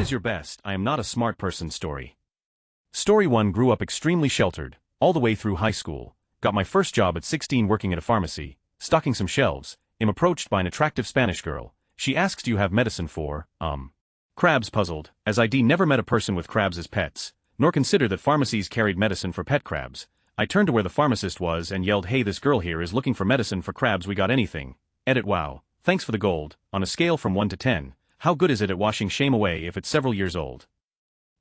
What is your best, I am not a smart person story? Story 1. Grew up extremely sheltered, all the way through high school. Got my first job at 16 working at a pharmacy, stocking some shelves. Am approached by an attractive Spanish girl. She asks, do you have medicine for, crabs? Puzzled, as I never met a person with crabs as pets, nor considered that pharmacies carried medicine for pet crabs. I turned to where the pharmacist was and yelled, hey, this girl here is looking for medicine for crabs. We got anything? Edit. Wow, thanks for the gold. On a scale from 1 to 10, how good is it at washing shame away if it's several years old?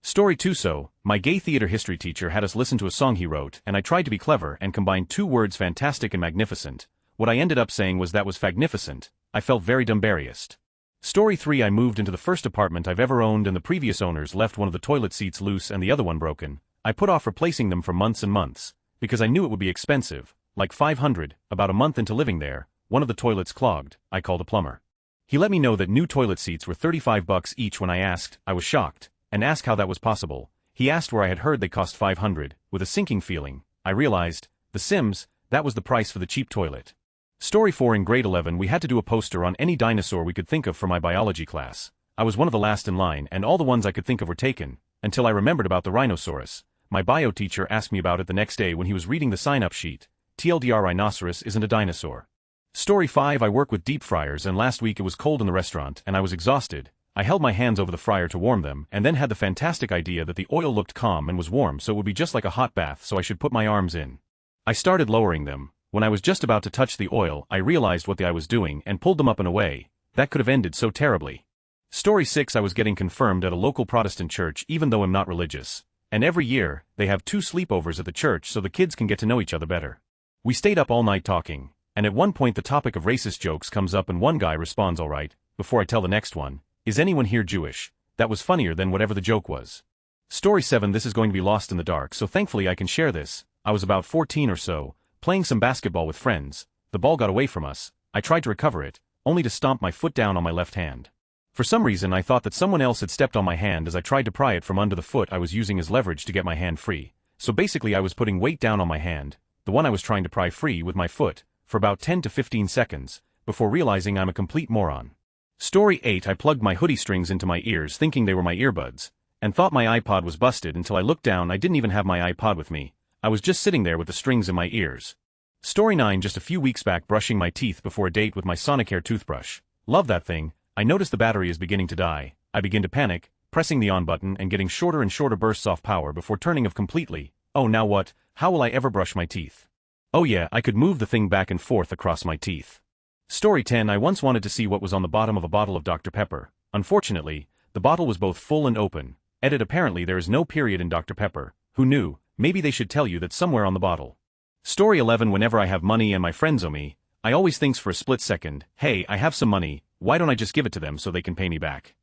Story 2. So, my gay theater history teacher had us listen to a song he wrote, and I tried to be clever and combined two words, fantastic and magnificent. What I ended up saying was that was fagnificent. I felt very dumbarriest. Story 3. I moved into the first apartment I've ever owned, and the previous owners left one of the toilet seats loose and the other one broken. I put off replacing them for months and months, because I knew it would be expensive, like $500. About a month into living there, one of the toilets clogged. I called a plumber. He let me know that new toilet seats were $35 each. When I asked, I was shocked, and asked how that was possible. He asked where I had heard they cost $500. With a sinking feeling, I realized, the Sims, that was the price for the cheap toilet. Story 4. In grade 11 we had to do a poster on any dinosaur we could think of for my biology class. I was one of the last in line, and all the ones I could think of were taken, until I remembered about the rhinoceros. My bio teacher asked me about it the next day when he was reading the sign-up sheet. TLDR, rhinoceros isn't a dinosaur. Story 5. I work with deep fryers, and last week it was cold in the restaurant and I was exhausted. I held my hands over the fryer to warm them and then had the fantastic idea that the oil looked calm and was warm, so it would be just like a hot bath, so I should put my arms in. I started lowering them. When I was just about to touch the oil, I realized what I was doing and pulled them up and away. That could have ended so terribly. Story 6. I was getting confirmed at a local Protestant church, even though I'm not religious. And every year, they have 2 sleepovers at the church so the kids can get to know each other better. We stayed up all night talking, and at one point the topic of racist jokes comes up and one guy responds, all right, before I tell the next one, is anyone here Jewish? That was funnier than whatever the joke was. Story 7. This is going to be lost in the dark, so thankfully I can share this. I was about 14 or so, playing some basketball with friends. The ball got away from us. I tried to recover it, only to stomp my foot down on my left hand. For some reason I thought that someone else had stepped on my hand as I tried to pry it from under the foot I was using as leverage to get my hand free. So basically I was putting weight down on my hand, the one I was trying to pry free, with my foot, for about 10 to 15 seconds, before realizing I'm a complete moron. Story 8. I plugged my hoodie strings into my ears thinking they were my earbuds, and thought my iPod was busted until I looked down. I didn't even have my iPod with me. I was just sitting there with the strings in my ears. Story 9. Just a few weeks back, brushing my teeth before a date with my Sonicare toothbrush. Love that thing. I notice the battery is beginning to die. I begin to panic, pressing the on button and getting shorter and shorter bursts off power before turning off completely. Oh, now what? How will I ever brush my teeth? Oh yeah, I could move the thing back and forth across my teeth. Story 10. I once wanted to see what was on the bottom of a bottle of Dr. Pepper. Unfortunately, the bottle was both full and open. Edit. Apparently there is no period in Dr. Pepper. Who knew? Maybe they should tell you that somewhere on the bottle. Story 11. Whenever I have money and my friends owe me, I always think for a split second, hey, I have some money, why don't I just give it to them so they can pay me back?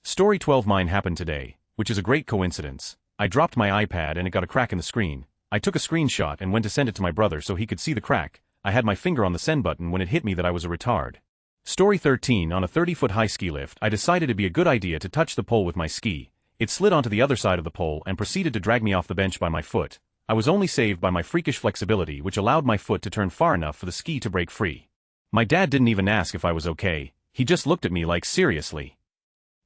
Story 12. Mine happened today, which is a great coincidence. I dropped my iPad and it got a crack in the screen. I took a screenshot and went to send it to my brother so he could see the crack. I had my finger on the send button when it hit me that I was a retard. Story 13. On a 30-foot high ski lift, I decided it'd be a good idea to touch the pole with my ski. It slid onto the other side of the pole and proceeded to drag me off the bench by my foot. I was only saved by my freakish flexibility, which allowed my foot to turn far enough for the ski to break free. My dad didn't even ask if I was okay. He just looked at me like, seriously.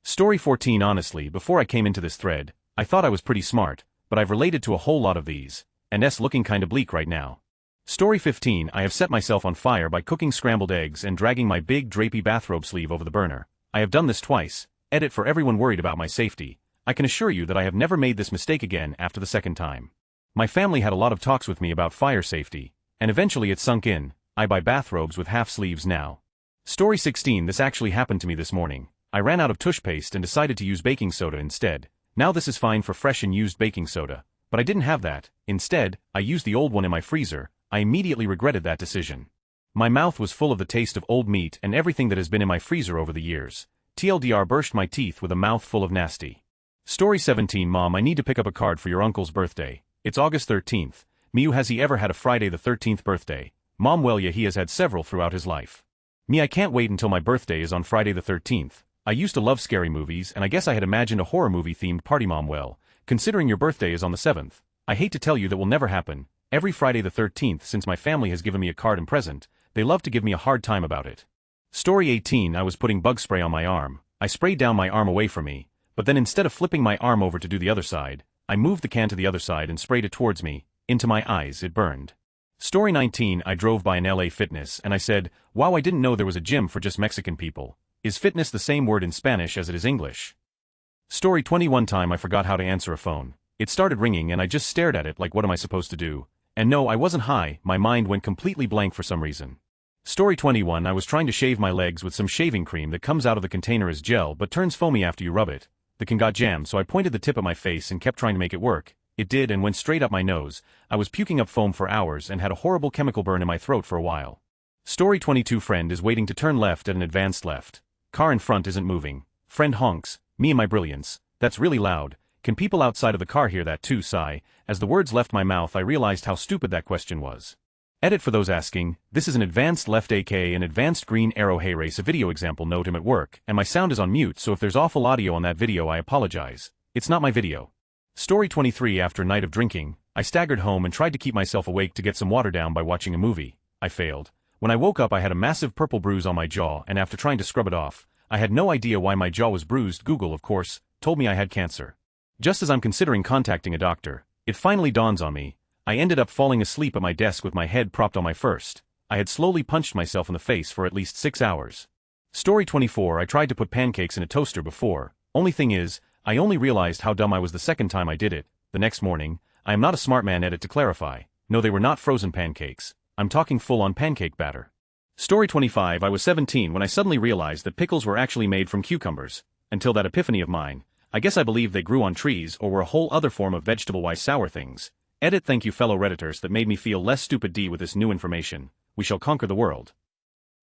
Story 14. Honestly, before I came into this thread, I thought I was pretty smart, but I've related to a whole lot of these, and it's looking kinda bleak right now. Story 15. I have set myself on fire by cooking scrambled eggs and dragging my big drapey bathrobe sleeve over the burner. I have done this twice. Edit. For everyone worried about my safety, I can assure you that I have never made this mistake again after the second time. My family had a lot of talks with me about fire safety, and eventually it sunk in. I buy bathrobes with half sleeves now. Story 16. This actually happened to me this morning. I ran out of toothpaste and decided to use baking soda instead. Now this is fine for fresh and used baking soda, but I didn't have that. Instead, I used the old one in my freezer. I immediately regretted that decision. My mouth was full of the taste of old meat and everything that has been in my freezer over the years. TLDR, brushed my teeth with a mouth full of nasty. Story 17. Mom, I need to pick up a card for your uncle's birthday. It's August 13th. Miu, has he ever had a Friday the 13th birthday? Mom, well yeah, he has had several throughout his life. Me, I can't wait until my birthday is on Friday the 13th. I used to love scary movies, and I guess I had imagined a horror movie themed party. Mom, well, considering your birthday is on the 7th, I hate to tell you that will never happen. Every Friday the 13th since my family has given me a card and present, they love to give me a hard time about it. Story 18. I was putting bug spray on my arm. I sprayed down my arm away from me, But then instead of flipping my arm over to do the other side, I moved the can to the other side and sprayed it towards me. Into my eyes it burned. Story 19. I drove by an LA Fitness and I said, wow, I didn't know there was a gym for just Mexican people. Is fitness the same word in Spanish as it is English? Story 20. One time I forgot how to answer a phone. It started ringing and I just stared at it like what am I supposed to do? And no, I wasn't high, my mind went completely blank for some reason. Story 21. I was trying to shave my legs with some shaving cream that comes out of the container as gel but turns foamy after you rub it. The can got jammed, so I pointed the tip at my face and kept trying to make it work. It did and went straight up my nose. I was puking up foam for hours and had a horrible chemical burn in my throat for a while. Story 22. Friend is waiting to turn left at an advanced left. Car in front isn't moving. Friend honks. Me and my brilliance. That's really loud. Can people outside of the car hear that too? Sigh. As the words left my mouth I realized how stupid that question was. Edit for those asking, this is an advanced left aka an advanced green arrow. Hey race, a video example note. I'm at work, and my sound is on mute, so if there's awful audio on that video I apologize. It's not my video. Story 23. After a night of drinking, I staggered home and tried to keep myself awake to get some water down by watching a movie. I failed. When I woke up I had a massive purple bruise on my jaw and after trying to scrub it off, I had no idea why my jaw was bruised. Google, of course, told me I had cancer. Just as I'm considering contacting a doctor, it finally dawns on me. I ended up falling asleep at my desk with my head propped on my first. I had slowly punched myself in the face for at least 6 hours. Story 24. I tried to put pancakes in a toaster before. Only thing is, I only realized how dumb I was the second time I did it. The next morning, I am not a smart man. Edit to clarify. No, they were not frozen pancakes. I'm talking full-on pancake batter. Story 25. I was 17 when I suddenly realized that pickles were actually made from cucumbers. Until that epiphany of mine, I guess I believed they grew on trees or were a whole other form of vegetable-wise sour things. Edit. Thank you fellow Redditors that made me feel less stupid. With this new information, we shall conquer the world.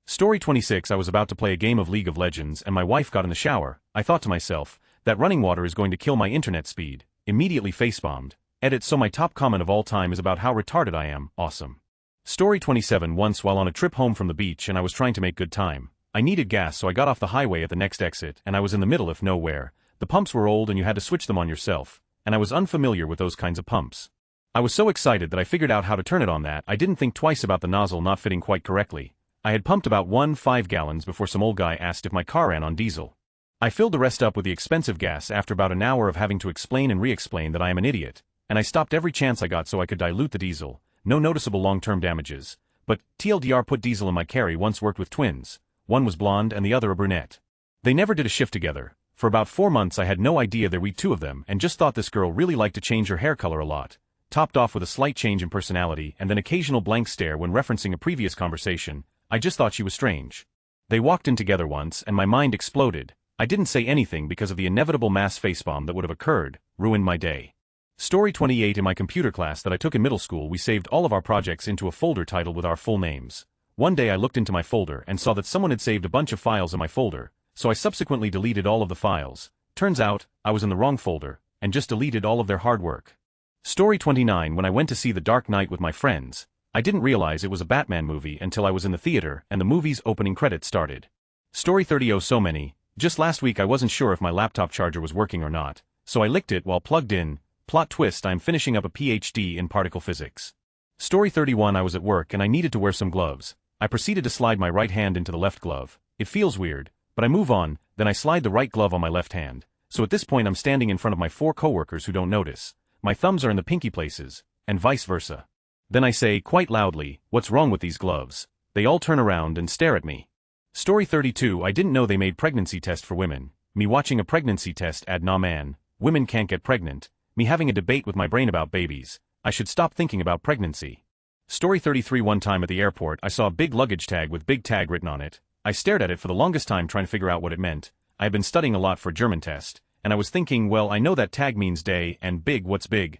Story 26. I was about to play a game of League of Legends and my wife got in the shower. I thought to myself, that running water is going to kill my internet speed. Immediately facepalmed. Edit. So my top comment of all time is about how retarded I am. Awesome. Story 27. Once while on a trip home from the beach and I was trying to make good time, I needed gas so I got off the highway at the next exit and I was in the middle of nowhere. The pumps were old and you had to switch them on yourself, and I was unfamiliar with those kinds of pumps. I was so excited that I figured out how to turn it on that I didn't think twice about the nozzle not fitting quite correctly. I had pumped about 1.5 gallons before some old guy asked if my car ran on diesel. I filled the rest up with the expensive gas after about an hour of having to explain and re-explain that I am an idiot, and I stopped every chance I got so I could dilute the diesel. No noticeable long-term damages, but TLDR put diesel in my carry once worked with twins. One was blonde and the other a brunette. They never did a shift together. For about 4 months I had no idea there were two of them and just thought this girl really liked to change her hair color a lot. Topped off with a slight change in personality and an occasional blank stare when referencing a previous conversation. I just thought she was strange. They walked in together once and my mind exploded. I didn't say anything because of the inevitable mass facepalm that would have occurred, ruined my day. Story 28. In my computer class that I took in middle school we saved all of our projects into a folder titled with our full names. One day I looked into my folder and saw that someone had saved a bunch of files in my folder, so I subsequently deleted all of the files. Turns out, I was in the wrong folder, and just deleted all of their hard work. Story 29. When I went to see The Dark Knight with my friends, I didn't realize it was a Batman movie until I was in the theater and the movie's opening credits started. Story 30. Oh so many. Just last week I wasn't sure if my laptop charger was working or not, so I licked it while plugged in. Plot twist, I'm finishing up a PhD in particle physics. Story 31. I was at work and I needed to wear some gloves. I proceeded to slide my right hand into the left glove. It feels weird, but I move on, then I slide the right glove on my left hand. So at this point I'm standing in front of my 4 coworkers who don't notice. My thumbs are in the pinky places, and vice versa. Then I say quite loudly, what's wrong with these gloves? They all turn around and stare at me. Story 32. I didn't know they made pregnancy test for women. Me watching a pregnancy test ad. Nah man, women can't get pregnant. Me having a debate with my brain about babies. I should stop thinking about pregnancy. Story 33. One time at the airport I saw a big luggage tag with big tag written on it. I stared at it for the longest time trying to figure out what it meant. I had been studying a lot for a German test, and I was thinking, well, I know that tag means day, and big, what's big?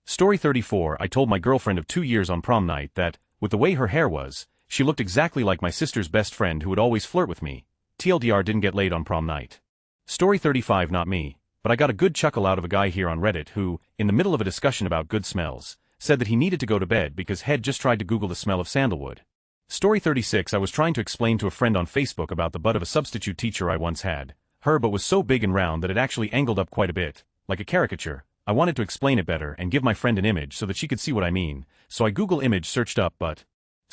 Story 34. I told my girlfriend of 2 years on prom night that, with the way her hair was, she looked exactly like my sister's best friend who would always flirt with me. TLDR didn't get laid on prom night. Story 35. Not me, but I got a good chuckle out of a guy here on Reddit who, in the middle of a discussion about good smells, said that he needed to go to bed because he'd just tried to Google the smell of sandalwood. Story 36. I was trying to explain to a friend on Facebook about the butt of a substitute teacher I once had. Her butt was so big and round that it actually angled up quite a bit, like a caricature. I wanted to explain it better and give my friend an image so that she could see what I mean, so I Google image searched up butt.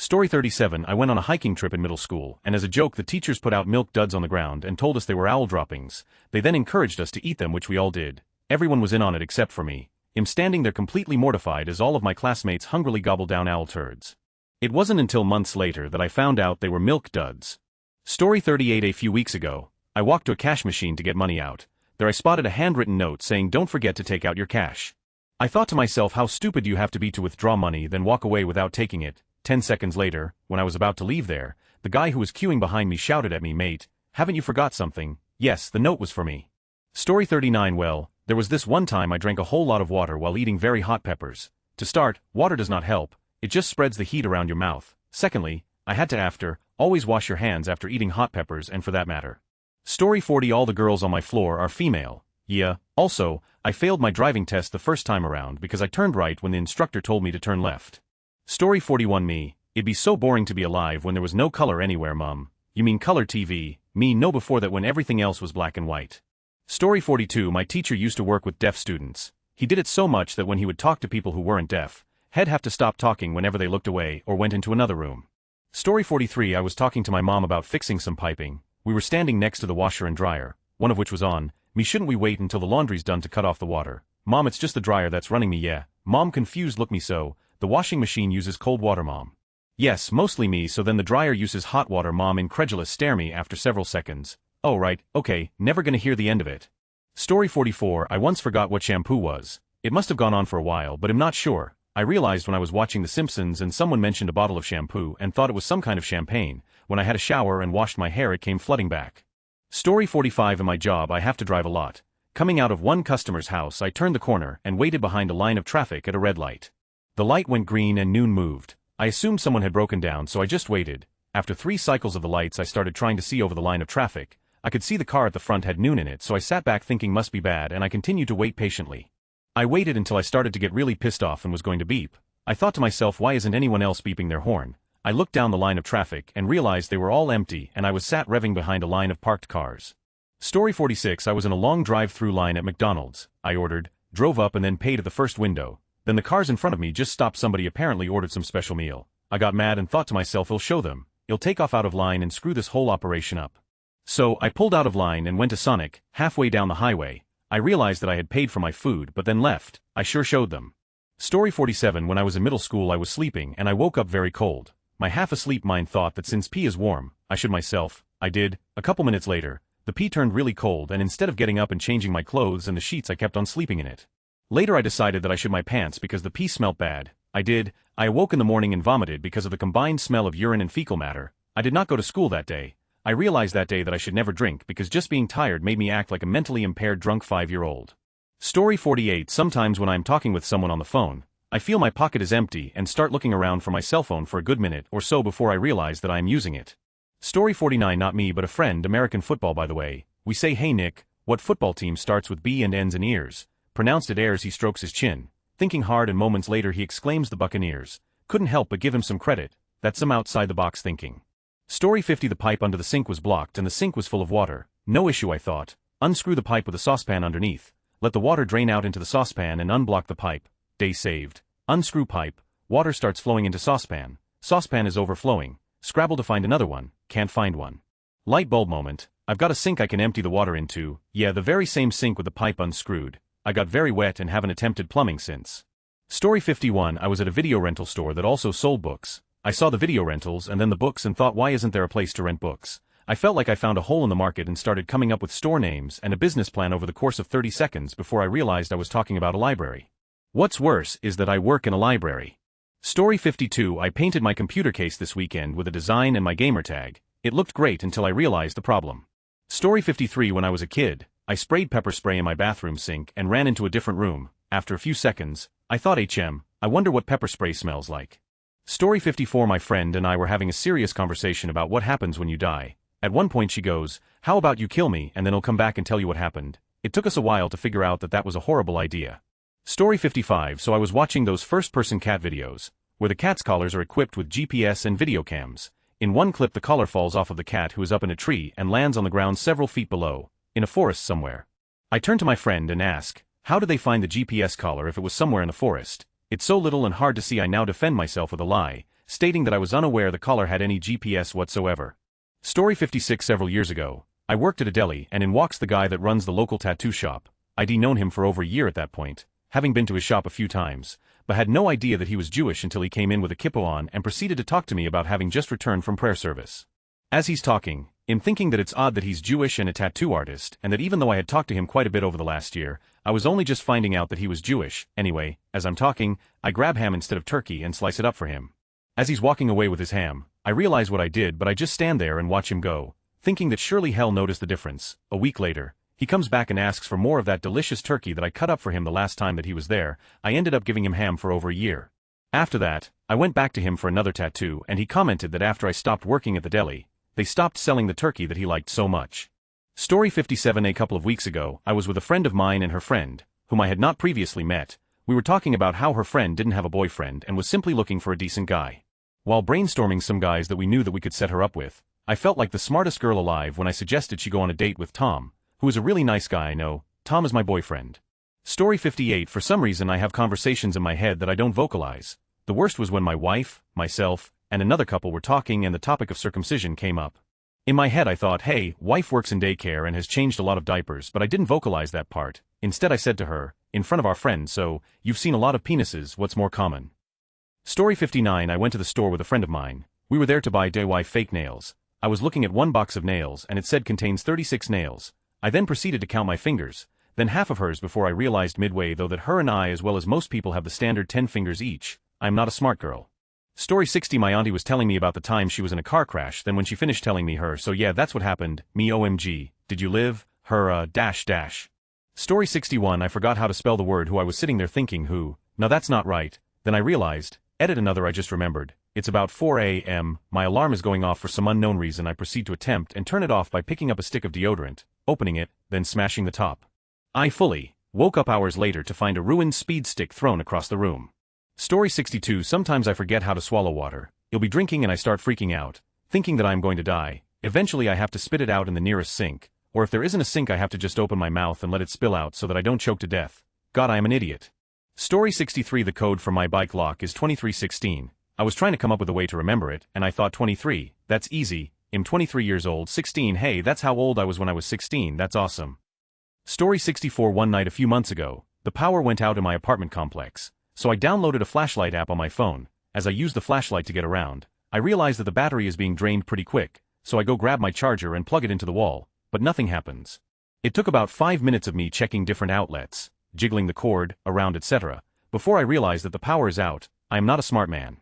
Story 37 I went on a hiking trip in middle school, and as a joke the teachers put out milk duds on the ground and told us they were owl droppings. They then encouraged us to eat them, which we all did. Everyone was in on it except for me. I'm standing there completely mortified as all of my classmates hungrily gobbled down owl turds. It wasn't until months later that I found out they were milk duds. Story 38 A few weeks ago, I walked to a cash machine to get money out. There I spotted a handwritten note saying don't forget to take out your cash. I thought to myself how stupid you have to be to withdraw money then walk away without taking it. 10 seconds later, when I was about to leave there, the guy who was queuing behind me shouted at me, "Mate, haven't you forgot something?" Yes, the note was for me. Story 39 Well, there was this one time I drank a whole lot of water while eating very hot peppers. To start, water does not help, it just spreads the heat around your mouth. Secondly, I had to always wash your hands after eating hot peppers and for that matter. Story 40 All the girls on my floor are female. Yeah, also, I failed my driving test the first time around because I turned right when the instructor told me to turn left. Story 41 Me, it'd be so boring to be alive when there was no color anywhere, Mum. You mean color TV? Me no, before that when everything else was black and white. Story 42 My teacher used to work with deaf students. He did it so much that when he would talk to people who weren't deaf, he'd have to stop talking whenever they looked away or went into another room. Story 43 I was talking to my mom about fixing some piping. We were standing next to the washer and dryer, one of which was on. Me, shouldn't we wait until the laundry's done to cut off the water? Mom, it's just the dryer that's running. Me, yeah. Mom confused, look me, so the washing machine uses cold water, Mom. Yes, mostly me, so then the dryer uses hot water. Mom incredulous stare me after several seconds. Oh right, okay, never gonna hear the end of it. Story 44 I once forgot what shampoo was. It must have gone on for a while, but I'm not sure. I realized when I was watching The Simpsons and someone mentioned a bottle of shampoo and thought it was some kind of champagne. When I had a shower and washed my hair it came flooding back. Story 45 In my job I have to drive a lot. Coming out of one customer's house I turned the corner and waited behind a line of traffic at a red light. The light went green and noon moved. I assumed someone had broken down, so I just waited. After 3 cycles of the lights I started trying to see over the line of traffic. I could see the car at the front had noon in it, so I sat back thinking must be bad and I continued to wait patiently. I waited until I started to get really pissed off and was going to beep. I thought to myself, why isn't anyone else beeping their horn? I looked down the line of traffic and realized they were all empty and I was sat revving behind a line of parked cars. Story 46 I was in a long drive-through line at McDonald's. I ordered, drove up and then paid at the first window. Then the cars in front of me just stopped. Somebody apparently ordered some special meal. I got mad and thought to myself, I'll show them. I'll take off out of line and screw this whole operation up. So I pulled out of line and went to Sonic. Halfway down the highway, I realized that I had paid for my food but then left. I sure showed them. Story 47 When I was in middle school I was sleeping and I woke up very cold. My half-asleep mind thought that since pee is warm, I should myself. I did. A couple minutes later, the pee turned really cold and instead of getting up and changing my clothes and the sheets I kept on sleeping in it. Later I decided that I should my pants because the pee smelled bad. I did. I awoke in the morning and vomited because of the combined smell of urine and fecal matter. I did not go to school that day. I realized that day that I should never drink because just being tired made me act like a mentally impaired drunk 5-year-old. Story 48 Sometimes when I'm talking with someone on the phone, I feel my pocket is empty and start looking around for my cell phone for a good minute or so before I realize that I am using it. Story 49 Not me but a friend. American football, by the way. We say, hey Nick, what football team starts with B and ends in ears? Pronounced it airs. He strokes his chin, thinking hard, and moments later he exclaims, the Buccaneers. Couldn't help but give him some credit. That's some outside the box thinking. Story 50 The pipe under the sink was blocked and the sink was full of water. No issue, I thought. Unscrew the pipe with a saucepan underneath. Let the water drain out into the saucepan and unblock the pipe. Day saved. Unscrew pipe. Water starts flowing into saucepan. Saucepan is overflowing. Scrabble to find another one. Can't find one. Light bulb moment. I've got a sink I can empty the water into. Yeah, the very same sink with the pipe unscrewed. I got very wet and haven't attempted plumbing since. Story 51 I was at a video rental store that also sold books. I saw the video rentals and then the books and thought, why isn't there a place to rent books? I felt like I found a hole in the market and started coming up with store names and a business plan over the course of 30 seconds before I realized I was talking about a library. What's worse is that I work in a library. Story 52 I painted my computer case this weekend with a design and my gamer tag. It looked great until I realized the problem. Story 53 When I was a kid, I sprayed pepper spray in my bathroom sink and ran into a different room. After a few seconds, I thought, I wonder what pepper spray smells like. Story 54 My friend and I were having a serious conversation about what happens when you die. At one point she goes, how about you kill me and then I'll come back and tell you what happened. It took us a while to figure out that that was a horrible idea. Story 55 So I was watching those first-person cat videos, where the cat's collars are equipped with GPS and video cams. In one clip the collar falls off of the cat who is up in a tree and lands on the ground several feet below, in a forest somewhere. I turn to my friend and ask, how did they find the GPS collar if it was somewhere in the forest? It's so little and hard to see. I now defend myself with a lie, stating that I was unaware the caller had any GPS whatsoever. Story 56. Several years ago, I worked at a deli and in walks the guy that runs the local tattoo shop. I'd known him for over a year at that point, having been to his shop a few times, but had no idea that he was Jewish until he came in with a kippah on and proceeded to talk to me about having just returned from prayer service. As he's talking, I'm thinking that it's odd that he's Jewish and a tattoo artist, and that even though I had talked to him quite a bit over the last year, I was only just finding out that he was Jewish. Anyway, as I'm talking, I grab ham instead of turkey and slice it up for him. As he's walking away with his ham, I realize what I did, but I just stand there and watch him go, thinking that surely hell noticed the difference. A week later, he comes back and asks for more of that delicious turkey that I cut up for him the last time that he was there. I ended up giving him ham for over a year. After that, I went back to him for another tattoo and he commented that after I stopped working at the deli, they stopped selling the turkey that he liked so much. Story 57. A couple of weeks ago, I was with a friend of mine and her friend, whom I had not previously met. We were talking about how her friend didn't have a boyfriend and was simply looking for a decent guy. While brainstorming some guys that we knew that we could set her up with, I felt like the smartest girl alive when I suggested she go on a date with Tom, who is a really nice guy. I know. Tom is my boyfriend. Story 58. For some reason I have conversations in my head that I don't vocalize. The worst was when my wife, myself, and another couple were talking and the topic of circumcision came up. In my head I thought, hey, wife works in daycare and has changed a lot of diapers, but I didn't vocalize that part. Instead I said to her, in front of our friends, so, you've seen a lot of penises, what's more common? Story 59. I went to the store with a friend of mine. We were there to buy DIY fake nails. I was looking at one box of nails and it said contains 36 nails. I then proceeded to count my fingers, then half of hers before I realized midway though that her and I as well as most people have the standard 10 fingers each. I'm not a smart girl. Story 60. My auntie was telling me about the time she was in a car crash, then when she finished telling me her, so yeah that's what happened, me OMG, did you live, her dash. Story 61. I forgot how to spell the word who. I was sitting there thinking who, no that's not right, then I realized, edit another. I just remembered, it's about 4 a.m, my alarm is going off for some unknown reason. I proceed to attempt and turn it off by picking up a stick of deodorant, opening it, then smashing the top. I fully woke up hours later to find a ruined speed stick thrown across the room. Story 62. Sometimes I forget how to swallow water. You'll be drinking and I start freaking out, thinking that I'm going to die. Eventually I have to spit it out in the nearest sink, or if there isn't a sink I have to just open my mouth and let it spill out so that I don't choke to death. God, I am an idiot. Story 63. The code for my bike lock is 2316. I was trying to come up with a way to remember it, and I thought 23, that's easy, I'm 23 years old. 16, hey that's how old I was when I was 16, that's awesome. Story 64. One night a few months ago, the power went out in my apartment complex. So I downloaded a flashlight app on my phone. As I used the flashlight to get around, I realized that the battery is being drained pretty quick, so I go grab my charger and plug it into the wall, but nothing happens. It took about 5 minutes of me checking different outlets, jiggling the cord, around etc., before I realized that the power is out. I am not a smart man.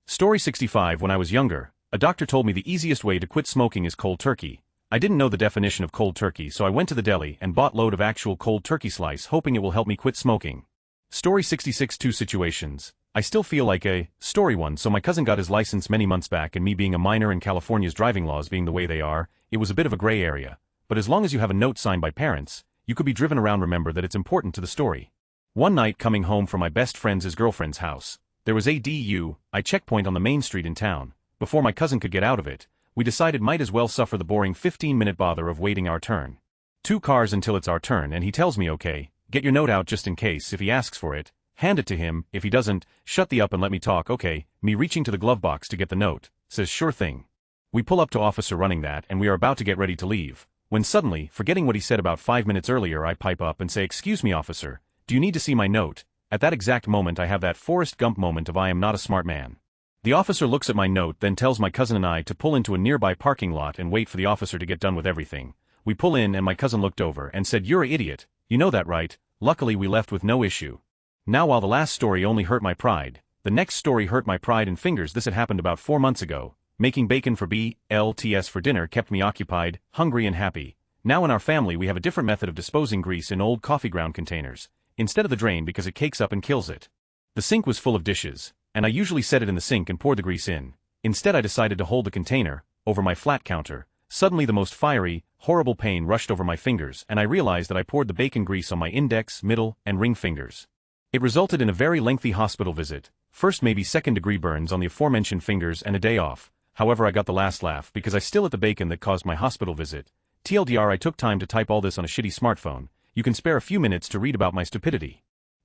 Story 65. When I was younger, a doctor told me the easiest way to quit smoking is cold turkey. I didn't know the definition of cold turkey, so I went to the deli and bought load of actual cold turkey slice hoping it will help me quit smoking. Story 66. 2 situations. I still feel like a story 1. So my cousin got his license many months back, and me being a minor and California's driving laws being the way they are, it was a bit of a gray area. But as long as you have a note signed by parents, you could be driven around. Remember that it's important to the story. One night coming home from my best friend's girlfriend's house, there was a DUI checkpoint on the main street in town. Before my cousin could get out of it, we decided might as well suffer the boring 15-minute bother of waiting our turn. 2 cars until it's our turn, and he tells me okay, get your note out just in case. If he asks for it, hand it to him. If he doesn't, shut the up and let me talk. Okay, me reaching to the glove box to get the note, says sure thing. We pull up to officer running that and we are about to get ready to leave, when suddenly, forgetting what he said about 5 minutes earlier, I pipe up and say, excuse me officer, do you need to see my note? At that exact moment I have that Forrest Gump moment of I am not a smart man. The officer looks at my note, then tells my cousin and I to pull into a nearby parking lot and wait for the officer to get done with everything. We pull in and my cousin looked over and said, you're an idiot, you know that right? Luckily we left with no issue. Now while the last story only hurt my pride, the next story hurt my pride and fingers. This had happened about 4 months ago. Making bacon for BLTS for dinner kept me occupied, hungry and happy. Now in our family we have a different method of disposing grease in old coffee ground containers, instead of the drain because it cakes up and kills it. The sink was full of dishes, and I usually set it in the sink and pour the grease in. Instead I decided to hold the container over my flat counter. Suddenly the most fiery, horrible pain rushed over my fingers and I realized that I poured the bacon grease on my index, middle, and ring fingers. It resulted in a very lengthy hospital visit, first maybe second-degree burns on the aforementioned fingers and a day off. However I got the last laugh because I still ate the bacon that caused my hospital visit. TLDR, I took time to type all this on a shitty smartphone. You can spare a few minutes to read about my stupidity.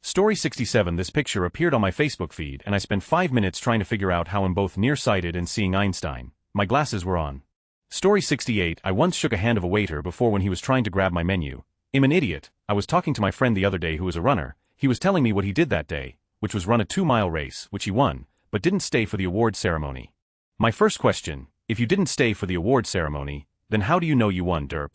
Story 67. This picture appeared on my Facebook feed and I spent 5 minutes trying to figure out how I'm both nearsighted and seeing Einstein. My glasses were on. Story 68. I once shook a hand of a waiter before when he was trying to grab my menu. I'm an idiot. I was talking to my friend the other day who was a runner. He was telling me what he did that day, which was run a 2-mile race, which he won, but didn't stay for the award ceremony. My first question: if you didn't stay for the award ceremony, then how do you know you won, derp?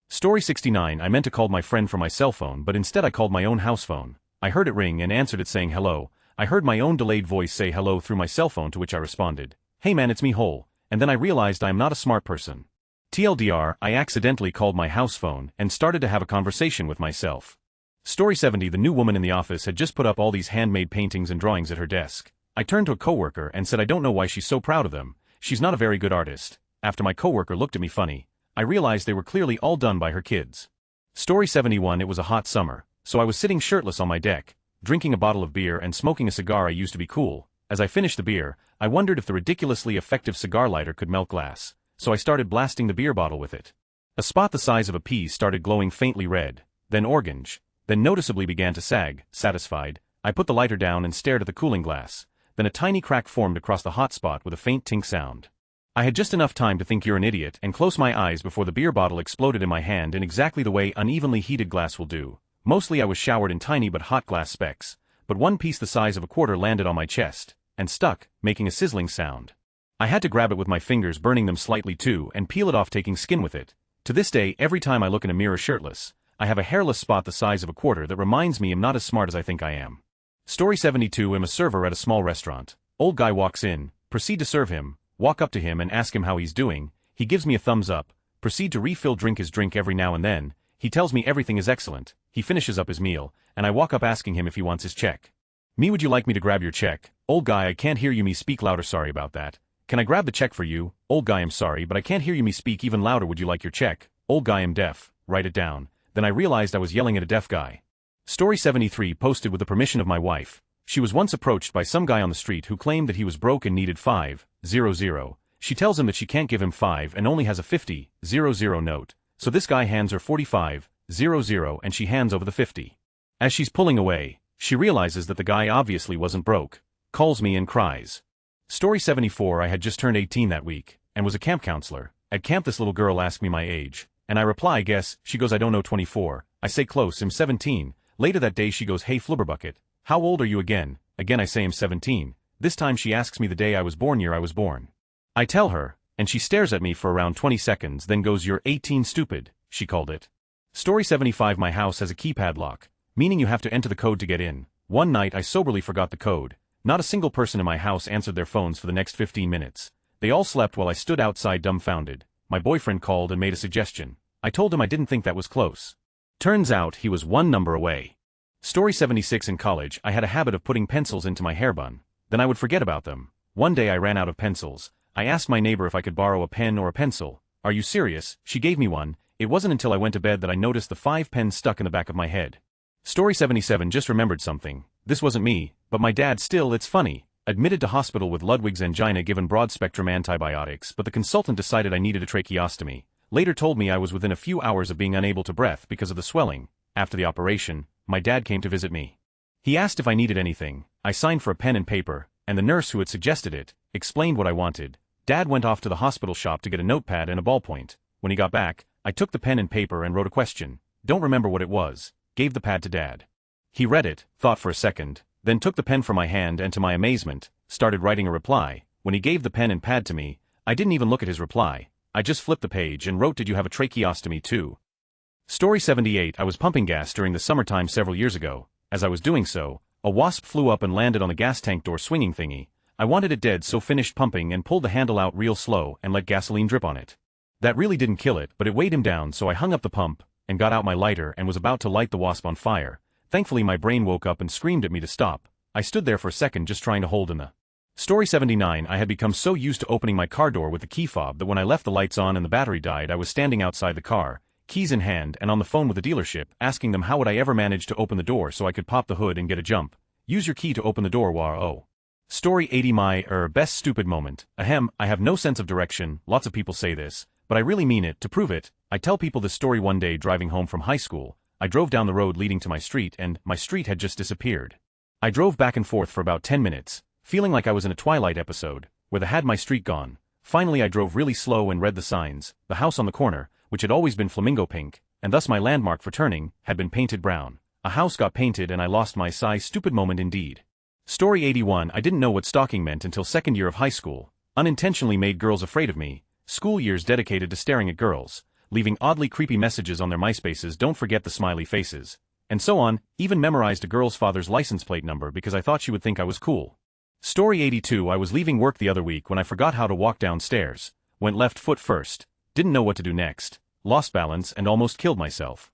Story 69. I meant to call my friend from my cell phone, but instead I called my own house phone. I heard it ring and answered it saying hello. I heard my own delayed voice say hello through my cell phone, to which I responded, "Hey man, it's me Hole," and then I realized I am not a smart person. TLDR, I accidentally called my house phone and started to have a conversation with myself. Story 70. The new woman in the office had just put up all these handmade paintings and drawings at her desk. I turned to a coworker and said I don't know why she's so proud of them. She's not a very good artist. After my coworker looked at me funny, I realized they were clearly all done by her kids. Story 71. It was a hot summer, so I was sitting shirtless on my deck, drinking a bottle of beer and smoking a cigar. I used to be cool. As I finished the beer, I wondered if the ridiculously effective cigar lighter could melt glass, so I started blasting the beer bottle with it. A spot the size of a pea started glowing faintly red, then orange, then noticeably began to sag. Satisfied, I put the lighter down and stared at the cooling glass. Then a tiny crack formed across the hot spot with a faint tink sound. I had just enough time to think you're an idiot and close my eyes before the beer bottle exploded in my hand in exactly the way unevenly heated glass will do. Mostly I was showered in tiny but hot glass specks, but one piece the size of a quarter landed on my chest and stuck, making a sizzling sound. I had to grab it with my fingers, burning them slightly too, and peel it off, taking skin with it. To this day, every time I look in a mirror shirtless, I have a hairless spot the size of a quarter that reminds me I'm not as smart as I think I am. Story 72. I'm a server at a small restaurant. Old guy walks in, proceed to serve him, walk up to him and ask him how he's doing. He gives me a thumbs up, proceed to refill drink his drink every now and then. He tells me everything is excellent. He finishes up his meal, and I walk up asking him if he wants his check. Me: would you like me to grab your check? Old guy: I can't hear you. Me: speak louder. Sorry about that. Can I grab the check for you? Old guy: I'm sorry, but I can't hear you. Me: speak even louder. Would you like your check? Old guy: I'm deaf. Write it down. Then I realized I was yelling at a deaf guy. Story 73. Posted with the permission of my wife. She was once approached by some guy on the street who claimed that he was broke and needed 500. She tells him that she can't give him 5 and only has a 50 note. So this guy hands her 45 and she hands over the 50. As she's pulling away, she realizes that the guy obviously wasn't broke, calls me and cries. Story 74. I had just turned 18 that week, and was a camp counselor. At camp this little girl asked me my age, and I reply, guess. She goes, I don't know, 24. I say, close, I'm 17. Later that day she goes, hey Flubberbucket, how old are you again? Again I say I'm 17. This time she asks me the day I was born, year I was born. I tell her, and she stares at me for around 20 seconds, then goes, you're 18, stupid, she called it. Story 75. My house has a keypad lock, meaning you have to enter the code to get in. One night I soberly forgot the code. Not a single person in my house answered their phones for the next 15 minutes. They all slept while I stood outside dumbfounded. My boyfriend called and made a suggestion. I told him I didn't think that was close. Turns out he was one number away. Story 76. In college I had a habit of putting pencils into my hair bun. Then I would forget about them. One day I ran out of pencils. I asked my neighbor if I could borrow a pen or a pencil. Are you serious? She gave me one. It wasn't until I went to bed that I noticed the 5 pens stuck in the back of my head. Story 77. Just remembered something. This wasn't me, but my dad. Still, it's funny. Admitted to hospital with Ludwig's angina, given broad-spectrum antibiotics, but the consultant decided I needed a tracheostomy. Later told me I was within a few hours of being unable to breathe because of the swelling. After the operation, my dad came to visit me. He asked if I needed anything. I signed for a pen and paper, and the nurse who had suggested it explained what I wanted. Dad went off to the hospital shop to get a notepad and a ballpoint. When he got back, I took the pen and paper and wrote a question. Don't remember what it was. Gave the pad to Dad. He read it, thought for a second, then took the pen from my hand and to my amazement, started writing a reply. When he gave the pen and pad to me, I didn't even look at his reply. I just flipped the page and wrote, did you have a tracheostomy too? Story 78. I was pumping gas during the summertime several years ago. As I was doing so, a wasp flew up and landed on the gas tank door swinging thingy. I wanted it dead, so finished pumping and pulled the handle out real slow and let gasoline drip on it. That really didn't kill it, but it weighed him down, so I hung up the pump and got out my lighter and was about to light the wasp on fire. Thankfully my brain woke up and screamed at me to stop. I stood there for a second just trying to hold in the. Story 79. I had become so used to opening my car door with the key fob that when I left the lights on and the battery died, I was standing outside the car, keys in hand and on the phone with the dealership, asking them how would I ever manage to open the door so I could pop the hood and get a jump. Use your key to open the door. Wow. Story 80. My best stupid moment. Ahem, I have no sense of direction. Lots of people say this, but I really mean it. To prove it, I tell people this story. One day driving home from high school, I drove down the road leading to my street and my street had just disappeared. I drove back and forth for about 10 minutes, feeling like I was in a Twilight episode, where the had my street gone. Finally I drove really slow and read the signs. The house on the corner, which had always been flamingo pink, and thus my landmark for turning, had been painted brown. A house got painted and I lost my sigh. Stupid moment indeed. Story 81. I didn't know what stalking meant until second year of high school. Unintentionally made girls afraid of me. School years dedicated to staring at girls, leaving oddly creepy messages on their MySpaces, don't forget the smiley faces, and so on. Even memorized a girl's father's license plate number because I thought she would think I was cool. Story 82. I was leaving work the other week when I forgot how to walk downstairs, went left foot first, didn't know what to do next, lost balance and almost killed myself.